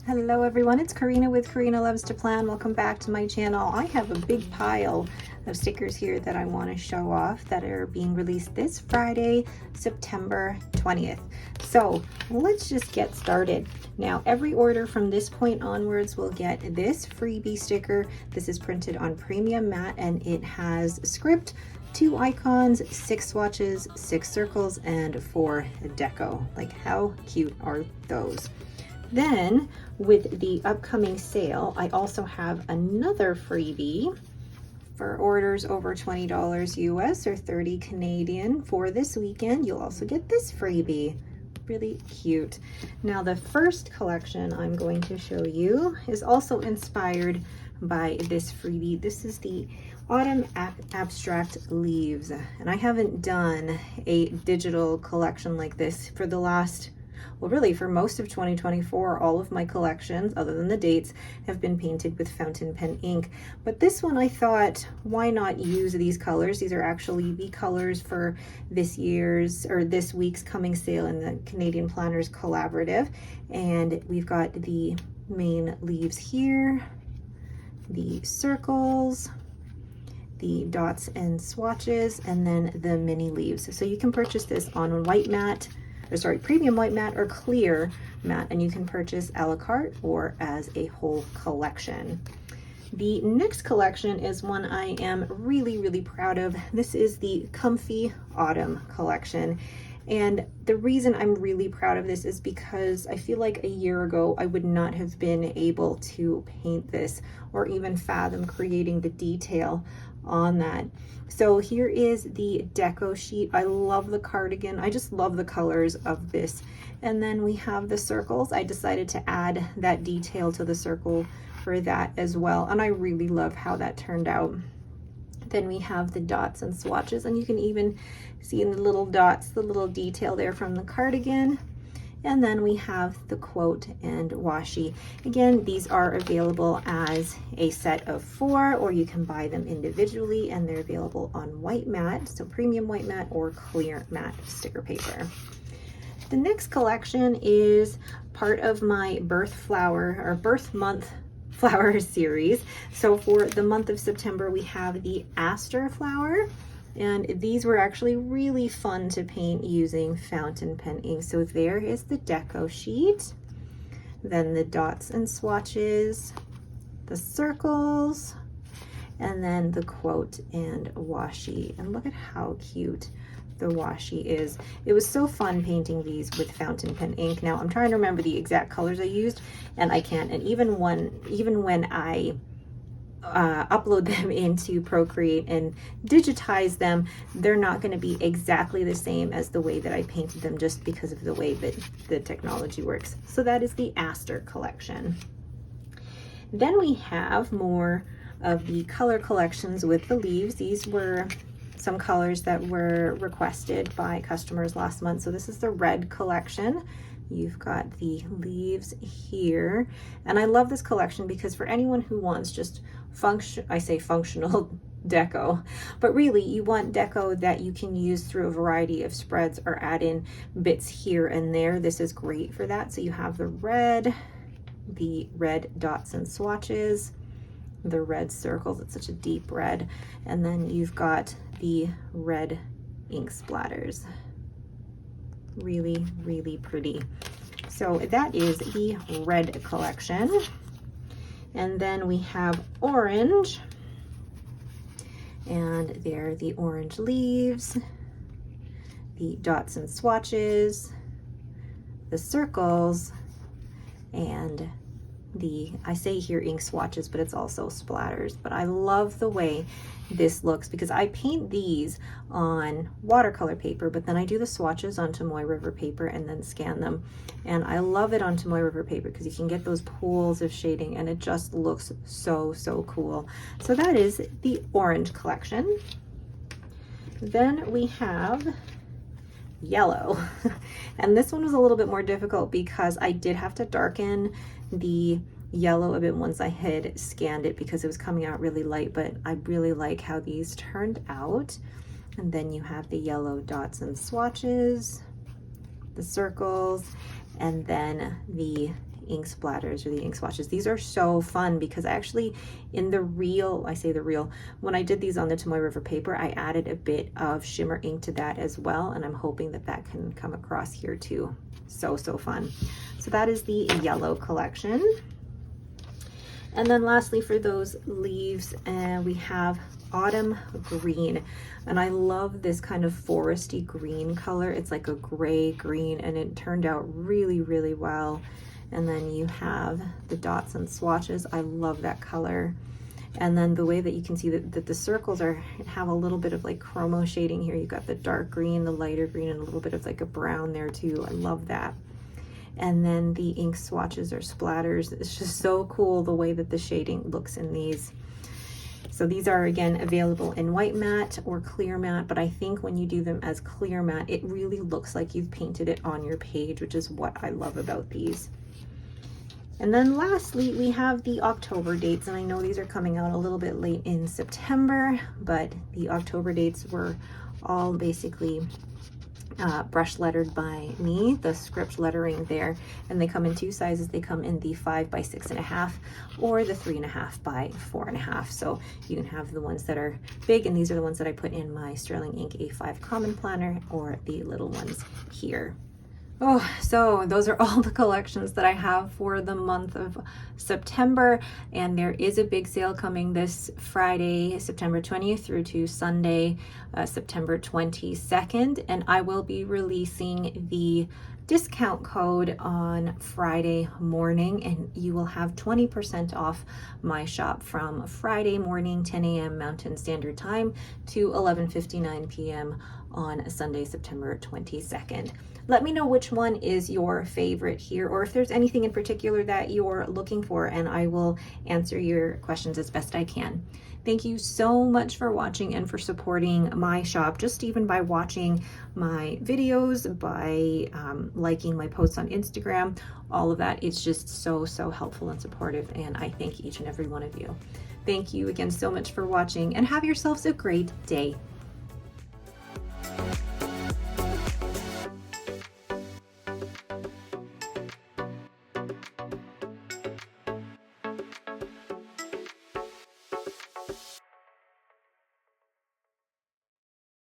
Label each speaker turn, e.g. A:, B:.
A: Hello everyone, it's Karina with Karina Loves to Plan. Welcome back to my channel. I have a big pile of stickers here that I want to show off that are being released this Friday, September 20th. So let's just get started. Now every order from this point onwards will get this freebie sticker. This is printed on premium matte and it has script, 2 icons, 6 swatches, 6 circles, and 4 deco. Like how cute are those? Then with the upcoming sale, I also have another freebie for orders over $20 US or 30 Canadian for this weekend. You'll also get this freebie. Really cute. Now the first collection I'm going to show you is also inspired by this freebie. This is the Autumn Abstract Leaves, and I haven't done a digital collection like this for the last, well, really for most of 2024. All of my collections, other than the dates, have been painted with fountain pen ink. But this one, I thought, why not use these colors? These are actually the colors for this week's coming sale in the Canadian Planners Collaborative. And we've got the main leaves here, the circles, the dots and swatches, and then the mini leaves. So you can purchase this on white matte, premium white matte or clear matte, and you can purchase a la carte or as a whole collection. The next collection is one I am really proud of. This is the Comfy Autumn collection. And the reason I'm really proud of this is because I feel like a year ago I would not have been able to paint this or even fathom creating the detail on that. So here is the deco sheet. I love the cardigan. I just love the colors of this. And then we have the circles. I decided to add that detail to the circle for that as well. And I really love how that turned out. Then we have the dots and swatches, and you can even see in the little dots, the little detail there from the cardigan. And then we have the quote and washi. Again, these are available as a set of 4, or you can buy them individually, and they're available on white matte, so premium white matte or clear matte sticker paper. The next collection is part of my birth month flower series. So for the month of September, we have the Aster Flower, and these were actually really fun to paint using fountain pen ink. So there is the deco sheet, then the dots and swatches, the circles, and then the quote and washi. And look at how cute the washi is. It was so fun painting these with fountain pen ink. Now I'm trying to remember the exact colors I used, and I can't. And even when I upload them into Procreate and digitize them, they're not going to be exactly the same as the way that I painted them, just because of the way that the technology works. So that is the Aster collection. Then we have more of the color collections with the leaves. These were some colors that were requested by customers last month. So this is the red collection. You've got the leaves here. And I love this collection because for anyone who wants just functional deco, but really you want deco that you can use through a variety of spreads or add in bits here and there, this is great for that. So you have the red dots and swatches, the red circles, it's such a deep red, and then you've got the red ink splatters. Really pretty. So that is the red collection. And then we have orange, and there are the orange leaves, the dots and swatches, the circles, and I say here ink swatches, but it's also splatters. But I love the way this looks because I paint these on watercolor paper, but then I do the swatches on Tomoe River paper and then scan them. And I love it on Tomoe River paper because you can get those pools of shading and it just looks so cool. So that is the orange collection. Then we have yellow. And this one was a little bit more difficult because I did have to darken the yellow a bit once I had scanned it because it was coming out really light, but I really like how these turned out. And then you have the yellow dots and swatches, the circles, and then the ink splatters or the ink swatches. These are so fun because actually in the reel, I say the reel, when I did these on the Tomoe River paper, I added a bit of shimmer ink to that as well, and I'm hoping that that can come across here too. So fun. So that is the yellow collection. And then lastly, for those leaves, we have autumn green. And I love this kind of foresty green color. It's like a gray green, and it turned out really, really well. And then you have the dots and swatches. I love that color. And then the way that you can see that the circles have a little bit of like chromo shading here. You've got the dark green, the lighter green, and a little bit of like a brown there too. I love that. And then the ink swatches or splatters. It's just so cool the way that the shading looks in these. So these are again available in white matte or clear matte, but I think when you do them as clear matte, it really looks like you've painted it on your page, which is what I love about these. And then lastly, we have the October dates, and I know these are coming out a little bit late in September, but the October dates were all basically brush lettered by me, the script lettering there, and they come in two sizes. They come in the 5 by 6.5 or the 3.5 by 4.5. So you can have the ones that are big, and these are the ones that I put in my Sterling Ink A5 Common Planner, or the little ones here. Oh, so those are all the collections that I have for the month of September, and there is a big sale coming this Friday, September 20th through to Sunday, September 22nd, and I will be releasing the discount code on Friday morning, and you will have 20% off my shop from Friday morning 10 a.m. Mountain Standard Time to 11:59 p.m. on Sunday, September 22nd. Let me know which one is your favorite here, or if there's anything in particular that you're looking for, and I will answer your questions as best I can. Thank you so much for watching and for supporting my shop, just even by watching my videos, by liking my posts on Instagram, all of that. It's just so helpful and supportive, and I thank each and every one of you. Thank you again so much for watching, and have yourselves a great day.